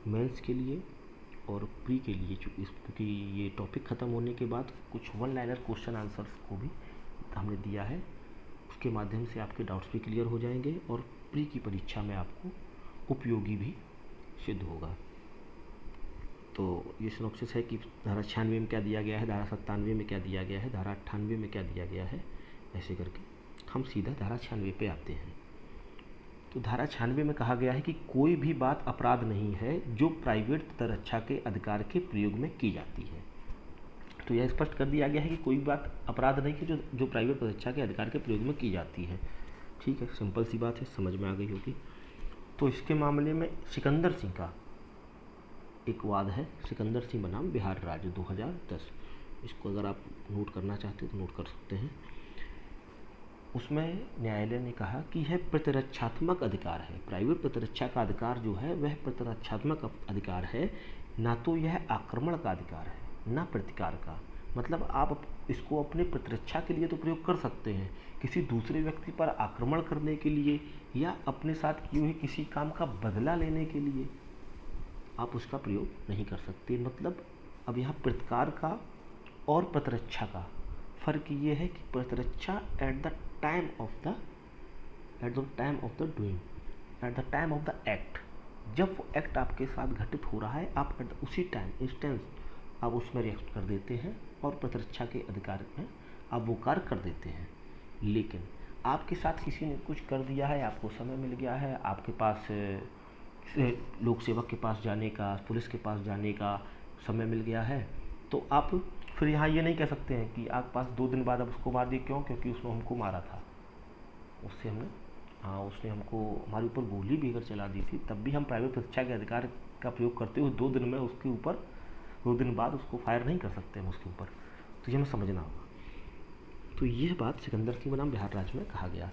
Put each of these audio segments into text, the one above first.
Mains के लिए और प्री के लिए, क्योंकि ये टॉपिक ख़त्म होने के बाद कुछ वन लाइनर क्वेश्चन आंसर्स को भी हमने दिया है, उसके माध्यम से आपके डाउट्स भी क्लियर हो जाएंगे और प्री की परीक्षा में आपको उपयोगी भी सिद्ध होगा। तो ये सिनॉप्सिस है कि धारा 96 में क्या दिया गया है, धारा 97 में क्या दिया गया है, धारा 98 में क्या दिया गया है, ऐसे करके हम सीधा धारा 96 पे आते हैं। तो धारा 96 में कहा गया है कि कोई भी बात अपराध नहीं है जो प्राइवेट तटरक्षा के अधिकार के प्रयोग में की जाती है। तो यह स्पष्ट कर दिया गया है कि कोई बात अपराध नहीं है जो प्राइवेट तटरक्षा के अधिकार के प्रयोग में की जाती है। ठीक है, सिंपल सी बात है, समझ में आ गई होगी। तो इसके मामले में सिकंदर सिंह का एक वाद है, सिकंदर सिंह बनाम बिहार राज्य 2010। इसको अगर आप नोट करना चाहते हो तो नोट कर सकते हैं। उसमें न्यायालय ने कहा कि यह प्रतिरक्षात्मक अधिकार है। प्राइवेट प्रतिरक्षा का अधिकार जो है वह प्रतिरक्षात्मक अधिकार है, ना तो यह आक्रमण का अधिकार है, ना प्रतिकार का। मतलब आप इसको अपने प्रतिरक्षा के लिए तो प्रयोग कर सकते हैं, किसी दूसरे व्यक्ति पर आक्रमण करने के लिए या अपने साथ किए हुए किसी काम का बदला लेने के लिए आप उसका प्रयोग नहीं कर सकते। मतलब अब यहाँ प्रतिकार का और प्रतिरक्षा का फ़र्क ये है कि प्रतिरक्षा at the time of the doing, at the time of the act, जब वो एक्ट आपके साथ घटित हो रहा है आप उसी टाइम इंस्टेंस आप उसमें रिएक्ट कर देते हैं और प्रतिरक्षा के अधिकार में आप वो कार्य कर देते हैं। लेकिन आपके साथ किसी ने कुछ कर दिया है, आपको समय मिल गया है, आपके पास लोक सेवक के पास जाने का, पुलिस के पास जाने का समय मिल गया है, तो आप फिर यहाँ ये नहीं कह सकते हैं कि आपके पास 2 दिन बाद आप उसको मार दिए। क्यों? क्योंकि उसने हमको मारा था, उससे हमने उसने हमको हमारे ऊपर गोली भी अगर चला दी थी तब भी हम प्राइवेट प्रतिरक्षा के अधिकार का प्रयोग करते हुए 2 दिन में उसके ऊपर 2 दिन बाद उसको फायर नहीं कर सकते हम उसके ऊपर। तो ये हमें समझना होगा। तो यह बात सिकंदर सिंह बनाम बिहार राज्य में कहा गया।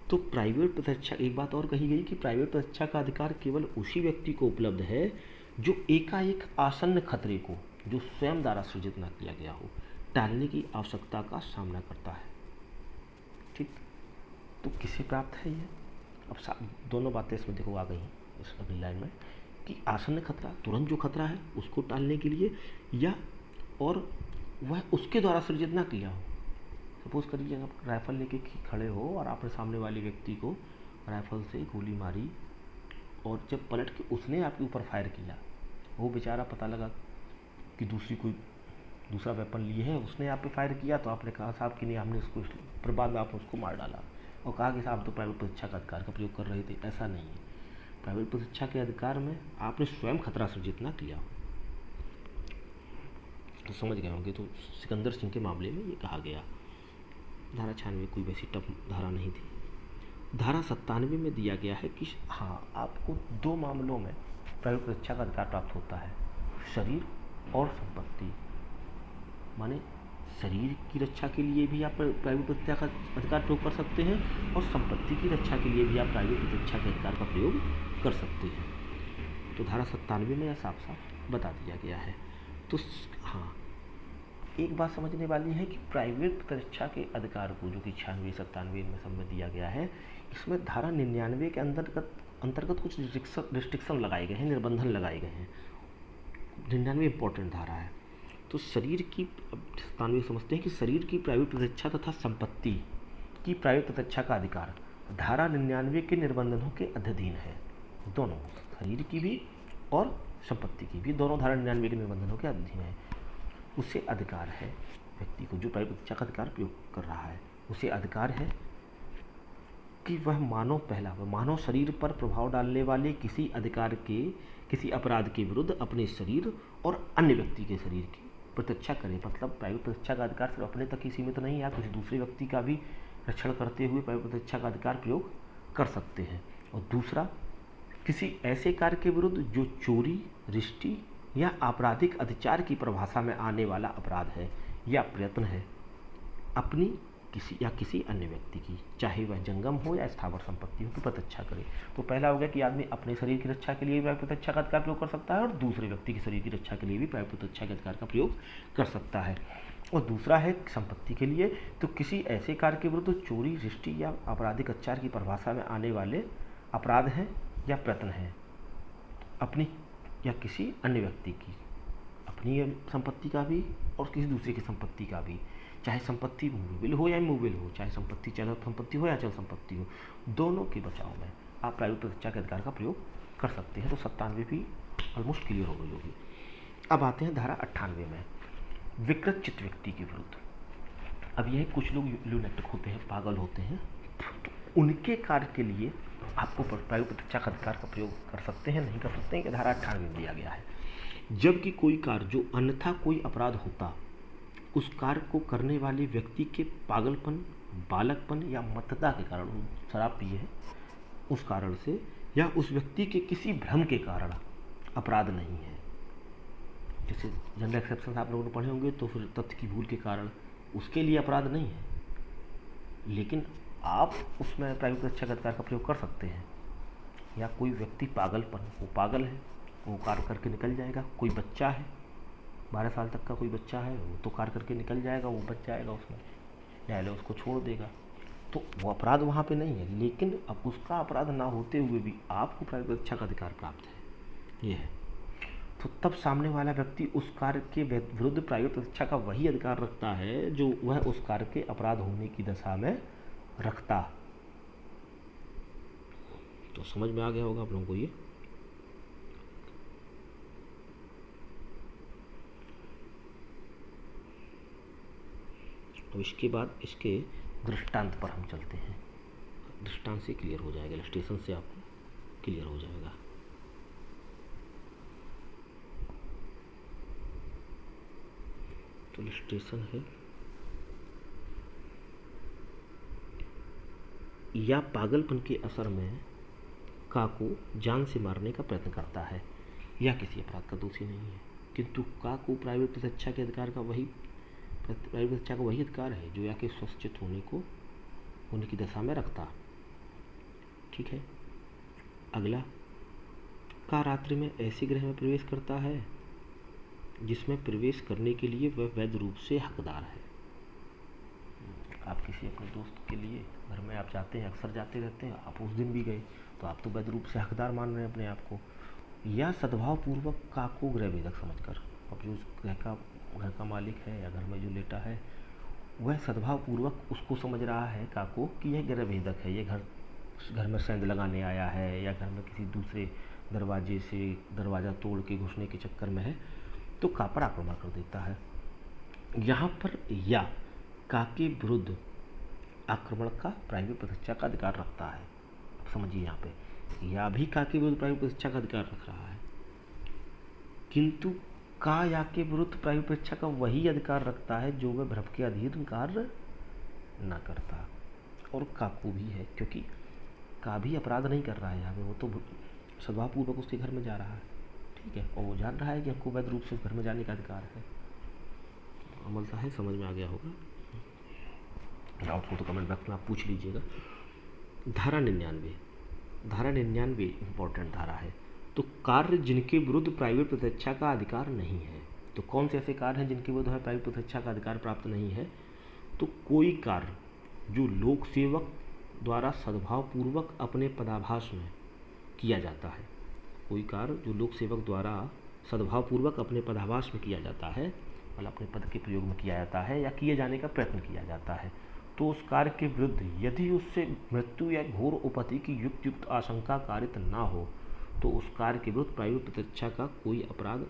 तो प्राइवेट प्रतिरक्षा, एक बात और कही गई कि प्राइवेट प्रतिरक्षा का अधिकार केवल उसी व्यक्ति को उपलब्ध है जो एकाएक आसन्न खतरे को, जो स्वयं द्वारा सृजित न किया गया हो, टालने की आवश्यकता का सामना करता है। ठीक, तो किसे प्राप्त है ये? अब दोनों बातें इसमें देखो आ गई हैं इस अगली लाइन में कि आसन्न खतरा, तुरंत जो खतरा है उसको टालने के लिए, या और वह उसके द्वारा सृजित ना किया हो। सपोज करिए आप राइफल लेके खड़े हो और आपने सामने वाले व्यक्ति को राइफल से गोली मारी और जब पलट के उसने आपके ऊपर फायर किया, वो बेचारा पता लगा कि दूसरा वेपन लिए है, उसने आप पे फायर किया, तो आपने कहा साहब कि नहीं हमने उसको, पर बाद में आपने उसको मार डाला और कहा कि साहब तो प्राइवेट प्रतिरक्षा का अधिकार का प्रयोग कर रहे थे। ऐसा नहीं है, प्राइवेट प्रतिरक्षा के अधिकार में आपने स्वयं खतरा सृजित ना किया। तो समझ गए होंगे। तो सिकंदर सिंह के मामले में ये कहा गया। धारा 96 कोई वैसी टफ धारा नहीं थी। धारा 97 में दिया गया है कि हाँ, आपको 2 मामलों में प्राइवेट प्रतिरक्षा का अधिकार प्राप्त होता है, शरीर और संपत्ति। माने शरीर की रक्षा के लिए भी आप प्राइवेट प्रतिरक्षा का अधिकार प्रयोग कर सकते हैं और संपत्ति की रक्षा के लिए भी आप प्राइवेट प्रतिरक्षा के अधिकार का प्रयोग कर सकते हैं। तो धारा 97 में यह साफ साफ बता दिया गया है। तो हाँ, एक बात समझने वाली है कि प्राइवेट प्रतिरक्षा के अधिकार को, जो कि 96, 97 में सब में दिया गया है, इसमें धारा 99 के अंतर्गत कुछ रिस्ट्रिक्शन लगाए गए हैं, निर्बंधन लगाए गए हैं। 99 इंपॉर्टेंट धारा है। तो शरीर की, 97 समझते हैं कि शरीर की प्राइवेट प्रतिरक्षा तथा संपत्ति की प्राइवेट प्रतिरक्षा का अधिकार धारा 99 के निर्बंधनों के अधीन है। दोनों, शरीर की भी और संपत्ति की भी, दोनों धारा 99 के निर्बंधनों के अधीन है। उसे अधिकार है, व्यक्ति को जो प्राइवेट प्रतिरक्षा का अधिकार प्रयोग कर रहा है उसे अधिकार है कि वह मानव शरीर पर प्रभाव डालने वाले किसी अपराध के विरुद्ध अपने शरीर और अन्य व्यक्ति के शरीर की प्रतिरक्षा करे। मतलब प्राइवेट प्रतिरक्षा का अधिकार सिर्फ अपने तक ही सीमित नहीं है, आप किसी दूसरे व्यक्ति का भी रक्षण करते हुए प्राइवेट प्रतिरक्षा का अधिकार प्रयोग कर सकते हैं। और दूसरा, किसी ऐसे कार्य के विरुद्ध जो चोरी, रिश्ती या आपराधिक अत्याचार की परिभाषा में आने वाला अपराध है या प्रयत्न है, अपनी किसी अन्य व्यक्ति की, चाहे वह जंगम हो या स्थावर संपत्ति हो, की प्रतिरक्षा करे। तो पहला हो गया कि आदमी अपने शरीर की रक्षा के लिए भी प्राइवेट प्रतिरक्षा का अधिकार प्रयोग कर सकता है और दूसरे व्यक्ति के शरीर की रक्षा के लिए भी प्राइवेट प्रतिरक्षा के अधिकार का प्रयोग कर सकता है। और दूसरा है संपत्ति के लिए, तो किसी ऐसे कार्य के विरुद्ध चोरी, रिश्ती या आपराधिक अत्याचार की परिभाषा में आने वाले अपराध हैं या प्रयत्न हैं, अपनी या किसी अन्य व्यक्ति की, अपनी संपत्ति का भी और किसी दूसरे की संपत्ति का भी, चाहे संपत्ति मूवेबल हो या इमूवेबल हो, चाहे संपत्ति चल संपत्ति हो या चल संपत्ति हो, दोनों के बचाव में आप प्राइवेट प्रतिरक्षा के अधिकार का प्रयोग कर सकते हैं। तो 97 भी ऑलमोस्ट क्लियर हो गई होगी। अब आते हैं धारा 98 में, विकृत चित्त व्यक्ति के विरुद्ध। अब यह कुछ लोग ल्यूनेटिक होते हैं, पागल होते हैं, तो उनके कार्य के लिए आपको प्राइवेट प्रतिरक्षा का अधिकार का प्रयोग कर सकते हैं, नहीं कर सकते हैं, कि धारा 98 में दिया गया है। जबकि कोई कार्य जो अन्यथा कोई अपराध होता, उस कार्य को करने वाले व्यक्ति के पागलपन, बालकपन या मतदा के कारण, शराब पिए है उस कारण से, या उस व्यक्ति के किसी भ्रम के कारण अपराध नहीं है। जैसे जनरल एक्सेप्शन आप लोगों ने पढ़े होंगे, तो फिर तथ्य की भूल के कारण उसके लिए अपराध नहीं है, लेकिन आप उसमें प्राइवेट प्रतिरक्षा का अधिकार का प्रयोग कर सकते हैं। या कोई व्यक्ति पागलपन, वो पागल है, वो कार्य करके निकल जाएगा। कोई बच्चा है, 12 साल तक का कोई बच्चा है, वो तो कार्य करके निकल जाएगा, वो बच जाएगा, उसमें न्यायालय उसको छोड़ देगा, तो वो अपराध वहाँ पे नहीं है। लेकिन अब उसका अपराध ना होते हुए भी आपको प्राइवेट प्रतिरक्षा का अधिकार प्राप्त है, ये है। तो तब सामने वाला व्यक्ति उस कार्य के विरुद्ध प्राइवेट प्रतिरक्षा का वही अधिकार रखता है जो वह उस कार्य के अपराध होने की दशा में रखता। तो समझ में आ गया होगा आप लोगों को ये। तो इसके बाद इसके दृष्टांत पर हम चलते हैं। दृष्टांत से क्लियर हो जाएगा, इलस्ट्रेशन से आपको क्लियर हो जाएगा। तो इलस्ट्रेशन है, या पागलपन के असर में का को जान से मारने का प्रयत्न करता है, या किसी अपराध का दोषी नहीं है, किंतु का को प्राइवेट प्रतिरक्षा के अधिकार का प्राइवेट प्रतिरक्षा का वही अधिकार है जो या के स्वचित होने की दशा में रखता। ठीक है। अगला, का रात्रि में ऐसे गृह में प्रवेश करता है जिसमें प्रवेश करने के लिए वह वैध रूप से हकदार है। आप किसी अपने दोस्त के लिए घर में आप जाते हैं, अक्सर जाते रहते हैं, आप उस दिन भी गए, तो आप तो वैध रूप से हकदार मान रहे हैं अपने आप को। या सद्भावपूर्वक का को गृह भेदक समझकर, अब जो घर का मालिक है या घर में जो लेटा है, वह सद्भावपूर्वक उसको समझ रहा है का को कि यह गृह भेदक है, ये घर में सेंध लगाने आया है, या घर में किसी दूसरे दरवाजे से दरवाज़ा तोड़ के घुसने के चक्कर में है, तो का पर आक्रमण कर देता है। यहाँ पर या का के विरुद्ध आक्रमण का प्राइवेट प्रतिरक्षा का अधिकार रखता है। अब समझिए, यहाँ पे या भी का के विरुद्ध प्राइवेट प्रतिरक्षा का अधिकार रख रहा है, किंतु का या के विरुद्ध प्राइवेट प्रतिरक्षा का वही अधिकार रखता है जो वह भ्रम के अधीन कार्य न करता। और का को भी है, क्योंकि का भी अपराध नहीं कर रहा है यहाँ पे, वो तो सद्भावपूर्वक उसके घर में जा रहा है। ठीक है, और वो जान रहा है कि हमको वैध रूप से घर में जाने का अधिकार है। अमलता है, समझ में आ गया होगा। डाउट हो तो कमेंट बॉक्स में आप पूछ लीजिएगा। धारा 99 इंपॉर्टेंट धारा है। तो कार्य जिनके विरुद्ध प्राइवेट प्रतिरक्षा का अधिकार नहीं है, तो कौन से ऐसे कार्य हैं जिनके विरुद्ध हमें प्राइवेट प्रतिरक्षा का अधिकार प्राप्त नहीं है? तो कोई कार्य जो लोक सेवक द्वारा सद्भावपूर्वक अपने पदाभास में किया जाता है, कोई कार्य जो लोक सेवक द्वारा सद्भावपूर्वक अपने पदाभास में किया जाता है, मतलब अपने पद के प्रयोग में किया जाता है या किए जाने का प्रयत्न किया जाता है, तो उस कार्य के विरुद्ध यदि उससे मृत्यु या घोर उपति की युक्त आशंका कारित ना हो, तो उस कार्य के विरुद्ध प्राइवेट प्रतिरक्षा का कोई अपराध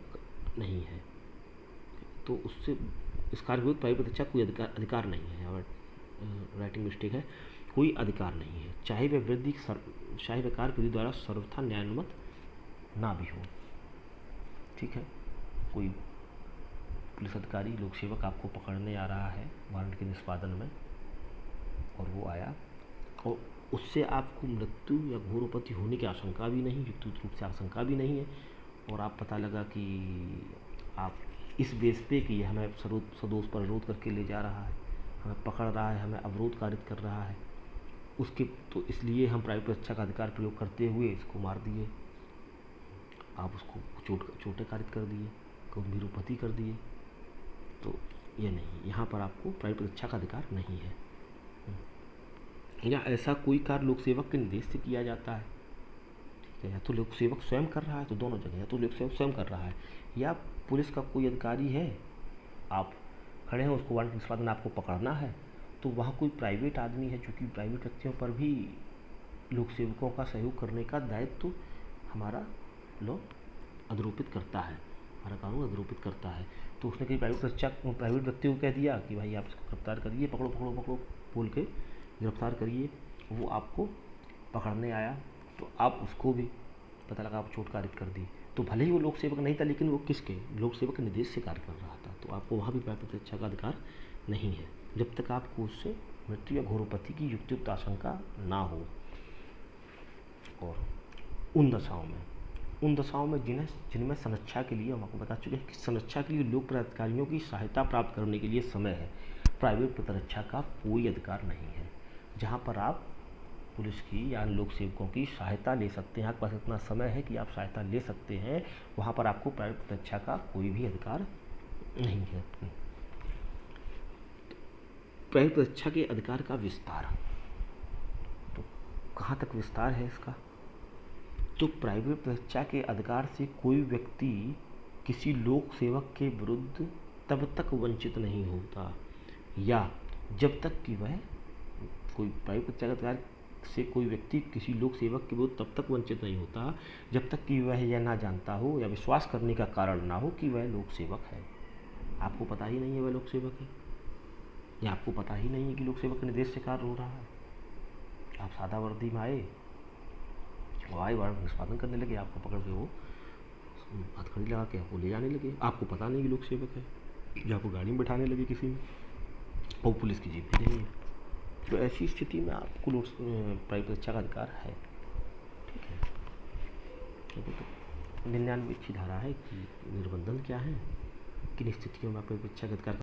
नहीं है। तो उससे इस कार्य के विरुद्ध प्राइवेट प्रतिरक्षा कोई अधिकार नहीं है। और राइटिंग मिस्टेक है, कोई अधिकार नहीं है, चाहे वह कार्य विधि द्वारा सर्वथा न्यायानुमत ना भी हो। ठीक है, कोई पुलिस अधिकारी, लोक सेवक आपको पकड़ने आ रहा है वारंट के निष्पादन में, और वो आया और उससे आपको मृत्यु या घोर उपति होने की आशंका भी नहीं, युक्त रूप से आशंका भी नहीं है, और आप पता लगा कि आप इस बेस पे कि हमें सदोष पर अवरोध करके ले जा रहा है, हमें पकड़ रहा है, हमें अवरोध कारित कर रहा है, उसके तो इसलिए हम प्राइवेट प्रतिरक्षा का अधिकार प्रयोग करते हुए इसको मार दिए, आप उसको चोटें कारित कर दिए, गंभीर उपति कर दिए। तो ये नहीं, यहाँ पर आपको प्राइवेट प्रतिरक्षा का अधिकार नहीं है। या ऐसा कोई कार्य लोक सेवक के निर्देश से किया जाता है, ठीक है, या तो लोक सेवक स्वयं कर रहा है, तो दोनों जगह, या तो लोक सेवक स्वयं कर रहा है या पुलिस का कोई अधिकारी है, आप खड़े हैं, उसको वारंट निष्पादन आपको पकड़ना है, तो वहाँ कोई प्राइवेट आदमी है, जो कि प्राइवेट व्यक्तियों पर भी लोक सेवकों का सहयोग करने का दायित्व तो हमारा लॉ अधिरोपित करता है, हमारा कानून अधिरोपित करता है। तो उसने कहीं प्राइवेट व्यक्ति को कह दिया कि भाई आप इसको गिरफ्तार करिए, पकड़ो पकड़ो पकड़ो बोल के गिरफ्तार करिए, वो आपको पकड़ने आया तो आप उसको भी पता लगा आप चोट कारित कर दी, तो भले ही वो लोक सेवक नहीं था, लेकिन वो किसके लोक सेवक के निर्देश से कार्य कर रहा था, तो आपको वहाँ भी प्राप्त प्रतिरक्षा का अधिकार नहीं है जब तक आपको उससे मृत्यु या घोरोपति की युक्तियुक्त आशंका ना हो। और उन दशाओं में जिनमें संरक्षा के लिए हम आपको बता चुके हैं कि संरक्षा के लिए लोक प्राधिकारियों की सहायता प्राप्त करने के लिए समय है, प्राइवेट प्रतिरक्षा का कोई अधिकार नहीं है। जहाँ पर आप पुलिस की या लोक सेवकों की सहायता ले सकते हैं, आपके पास इतना समय है कि आप सहायता ले सकते हैं, वहाँ पर आपको प्राइवेट प्रतिरक्षा का कोई भी अधिकार नहीं है। प्राइवेट प्रतिरक्षा के अधिकार का विस्तार, तो कहाँ तक विस्तार है इसका? तो प्राइवेट प्रतिरक्षा के अधिकार से कोई व्यक्ति किसी लोक सेवक के विरुद्ध तब तक वंचित नहीं होता, या जब तक कि वह कोई प्राइवेट प्रतिरक्षा के अधिकार से कोई व्यक्ति किसी लोक सेवक के विरुद्ध तब तक वंचित नहीं होता जब तक कि वह यह ना जानता हो या विश्वास करने का कारण ना हो कि वह लोक सेवक है। आपको पता ही नहीं है वह लोक सेवक है, या आपको पता ही नहीं है कि लोक सेवक के निर्देश से कार्य हो रहा है। आप सादा वर्दी में आए, वारंट निष्पादन करने लगे, आपको पकड़ के वो हथकड़ी लगा के आपको ले जाने लगे, आपको पता नहीं कि लोक सेवक है, जो आपको गाड़ी में बैठाने लगे किसी में, और पुलिस की जीप भी नहीं है। तो ऐसी स्थिति में आपको प्राइवेट प्रतिरक्षा का अधिकार है। ठीक है, तो 99 अच्छी धारा है कि निर्बंधन क्या है, किन स्थितियों में प्राइवेट प्रतिरक्षा का अधिकार